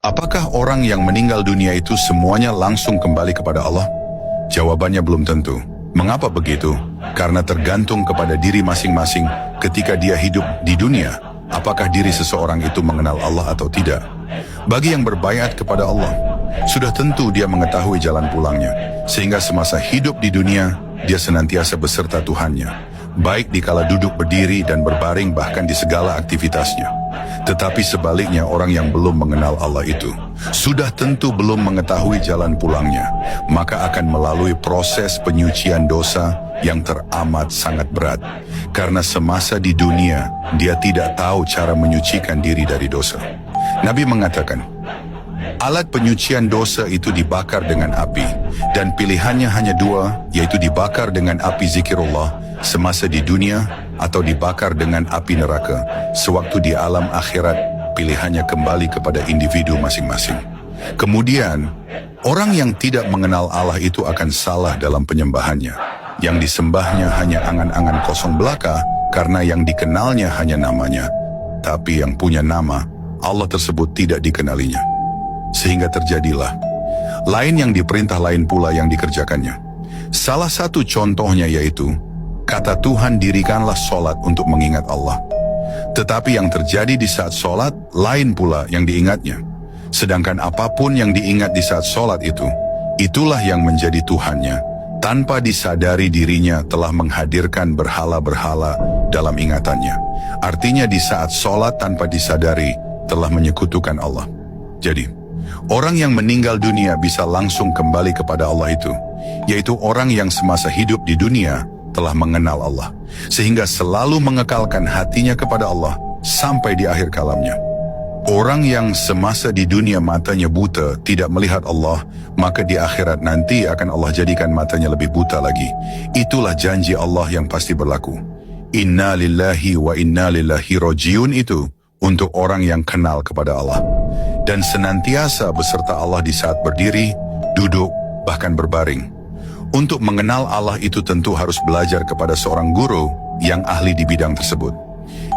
Apakah orang yang meninggal dunia itu semuanya langsung kembali kepada Allah? Jawabannya belum tentu. Mengapa begitu? Karena tergantung kepada diri masing-masing ketika dia hidup di dunia. Apakah diri seseorang itu mengenal Allah atau tidak? Bagi yang berbaiat kepada Allah, sudah tentu dia mengetahui jalan pulangnya. Sehingga semasa hidup di dunia, dia senantiasa beserta Tuhannya. Baik dikala duduk berdiri dan berbaring bahkan di segala aktivitasnya. Tetapi sebaliknya orang yang belum mengenal Allah itu sudah tentu belum mengetahui jalan pulangnya, maka akan melalui proses penyucian dosa yang teramat sangat berat. Karena semasa di dunia dia tidak tahu cara menyucikan diri dari dosa. Nabi mengatakan, alat penyucian dosa itu dibakar dengan api, dan pilihannya hanya dua, yaitu dibakar dengan api zikirullah semasa di dunia, atau dibakar dengan api neraka sewaktu di alam akhirat. Pilihannya kembali kepada individu masing-masing. Kemudian, orang yang tidak mengenal Allah itu akan salah dalam penyembahannya. Yang disembahnya hanya angan-angan kosong belaka, karena yang dikenalnya hanya namanya. Tapi yang punya nama, Allah tersebut tidak dikenalinya. Sehingga terjadilah lain yang diperintah, lain pula yang dikerjakannya. Salah satu contohnya yaitu kata Tuhan, dirikanlah sholat untuk mengingat Allah. Tetapi yang terjadi di saat sholat, lain pula yang diingatnya. Sedangkan apapun yang diingat di saat sholat itu, itulah yang menjadi Tuhannya, tanpa disadari dirinya telah menghadirkan berhala-berhala dalam ingatannya. Artinya di saat sholat tanpa disadari, telah menyekutukan Allah. Jadi, orang yang meninggal dunia bisa langsung kembali kepada Allah itu, yaitu orang yang semasa hidup di dunia telah mengenal Allah, sehingga selalu mengekalkan hatinya kepada Allah sampai di akhir kalamnya. Orang yang semasa di dunia matanya buta, tidak melihat Allah, maka di akhirat nanti akan Allah jadikan matanya lebih buta lagi. Itulah janji Allah yang pasti berlaku. Inna lillahi wa inna lillahi rojiun itu untuk orang yang kenal kepada Allah dan senantiasa beserta Allah di saat berdiri, duduk, bahkan berbaring. Untuk mengenal Allah itu tentu harus belajar kepada seorang guru yang ahli di bidang tersebut,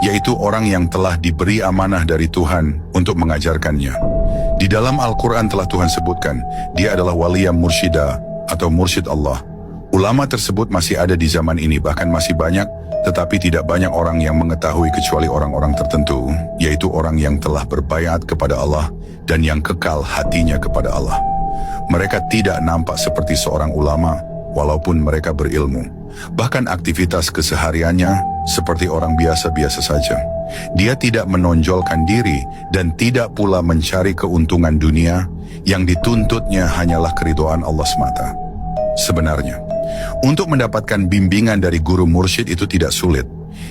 yaitu orang yang telah diberi amanah dari Tuhan untuk mengajarkannya. Di dalam Al-Quran telah Tuhan sebutkan, dia adalah waliyah mursyida atau mursyid Allah. Ulama tersebut masih ada di zaman ini, bahkan masih banyak, tetapi tidak banyak orang yang mengetahui kecuali orang-orang tertentu, yaitu orang yang telah berbaiat kepada Allah dan yang kekal hatinya kepada Allah. Mereka tidak nampak seperti seorang ulama, walaupun mereka berilmu. Bahkan aktivitas kesehariannya seperti orang biasa-biasa saja. Dia tidak menonjolkan diri dan tidak pula mencari keuntungan dunia. Yang dituntutnya hanyalah keridhaan Allah semata. Sebenarnya, untuk mendapatkan bimbingan dari guru mursyid itu tidak sulit.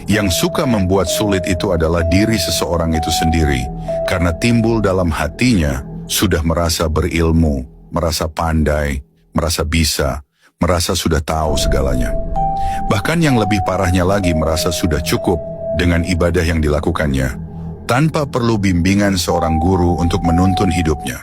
Yang suka membuat sulit itu adalah diri seseorang itu sendiri, karena timbul dalam hatinya sudah merasa berilmu, merasa pandai, merasa bisa, merasa sudah tahu segalanya. Bahkan yang lebih parahnya lagi, merasa sudah cukup dengan ibadah yang dilakukannya, tanpa perlu bimbingan seorang guru untuk menuntun hidupnya.